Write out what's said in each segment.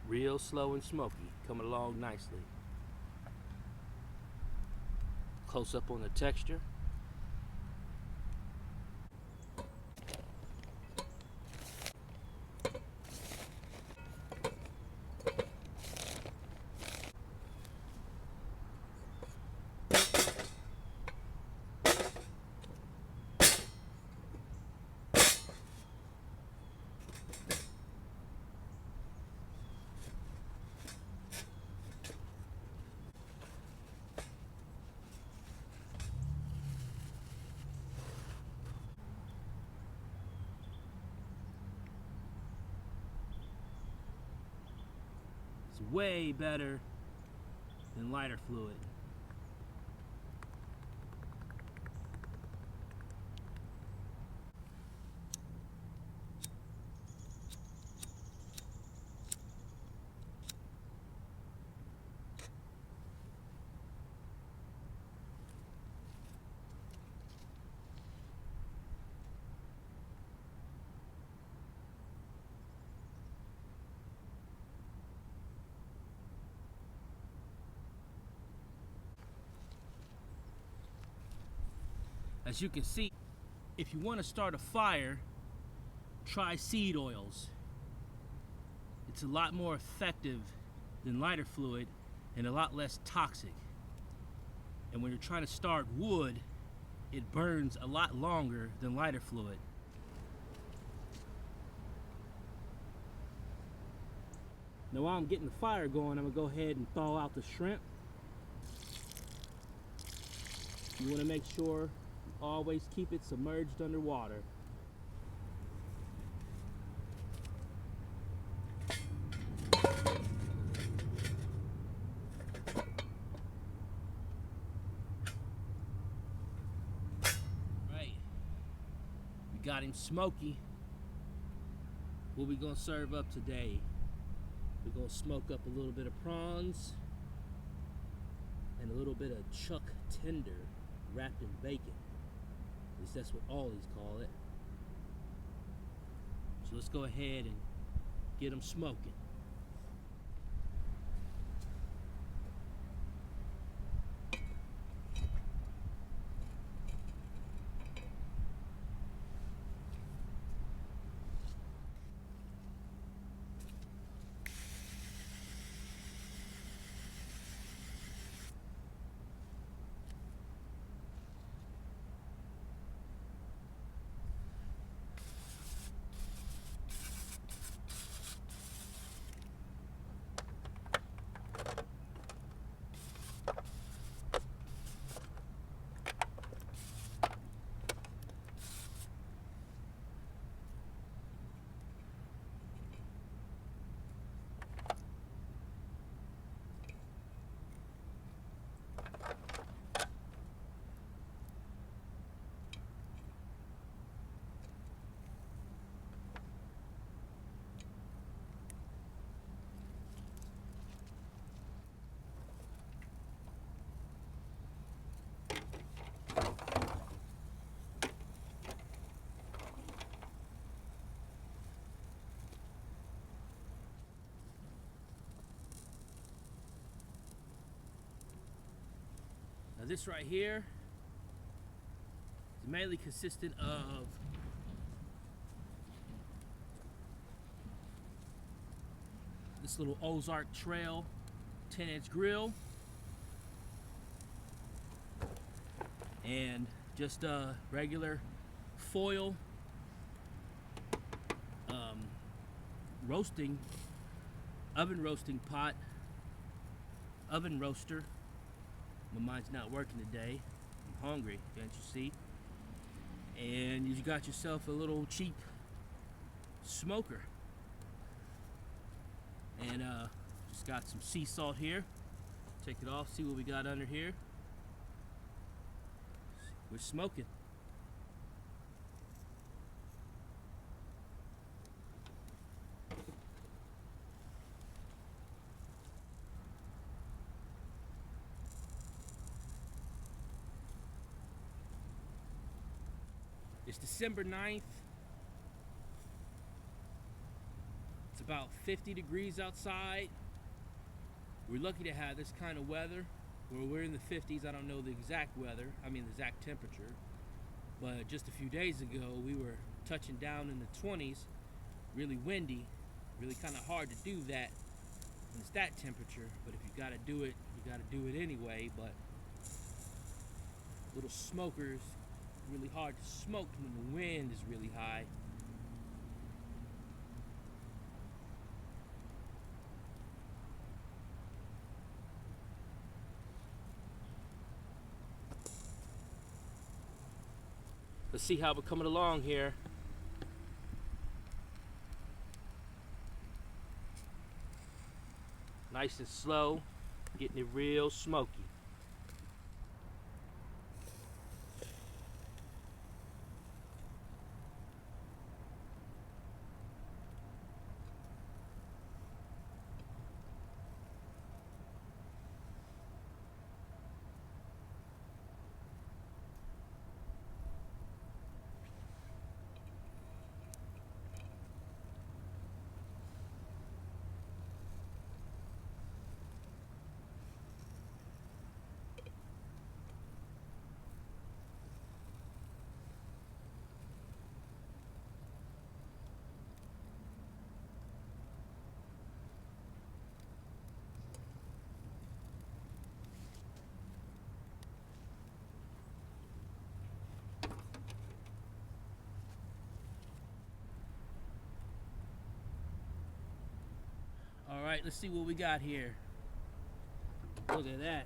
Real slow and smoky, coming along nicely. Close up on the texture. It's way better than lighter fluid. As you can see, if you want to start a fire, try seed oils. It's a lot more effective than lighter fluid and a lot less toxic. And when you're trying to start wood, it burns a lot longer than lighter fluid. Now while I'm getting the fire going, I'm gonna go ahead and thaw out the shrimp. You wanna make sure you always keep it submerged underwater. Right, we got him smoky. What we gonna serve up today? We're gonna smoke up a little bit of prawns and a little bit of chuck tender wrapped in bacon. At least that's what Aldi's call it. So let's go ahead and get them smoking. Now this right here is mainly consistent of this little Ozark Trail 10-inch grill and just a regular foil roasting, oven roasting pot, oven roaster. But mine's not working today. I'm hungry, can't you see? And you got yourself a little cheap smoker. And just got some sea salt here. Take it off, see what we got under here. We're smoking. It's December 9th. It's a about 50 degrees outside. We're lucky to have this kind of weather where we're in the 50s. I don't know the exact weather, I mean the exact temperature, but just a few days ago we were touching down in the 20s, really windy, really kind of hard to do that when it's that temperature, but if you got to do it, you got to do it anyway. But little smokers, really hard to smoke when the wind is really high. Let's see how we're coming along here. Nice and slow, getting it real smoky. All right, let's see what we got here. Look at that.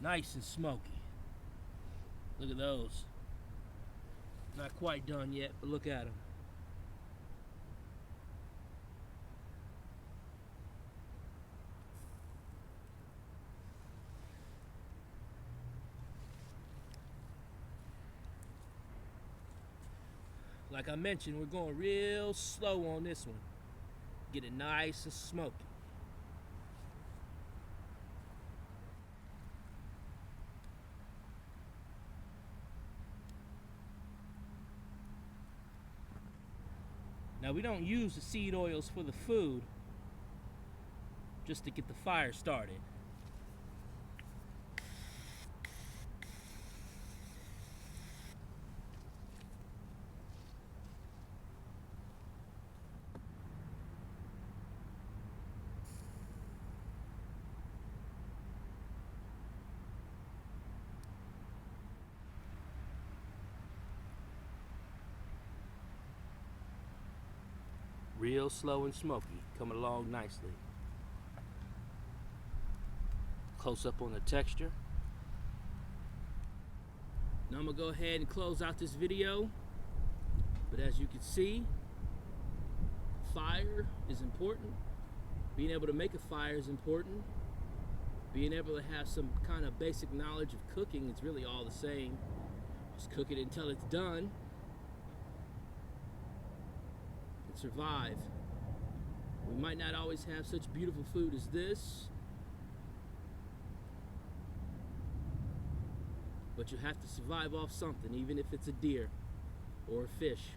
Nice and smoky. Look at those. Not quite done yet, but look at them. Like I mentioned, we're going real slow on this one. Get it nice and smoky. Now we don't use the seed oils for the food, just to get the fire started. Real slow and smoky, coming along nicely. Close up on the texture. Now I'm gonna go ahead and close out this video. But as you can see, fire is important. Being able to make a fire is important. Being able to have some kind of basic knowledge of cooking, it's really all the same. Just cook it until it's done. Survive. We might not always have such beautiful food as this, but you have to survive off something, even if it's a deer or a fish.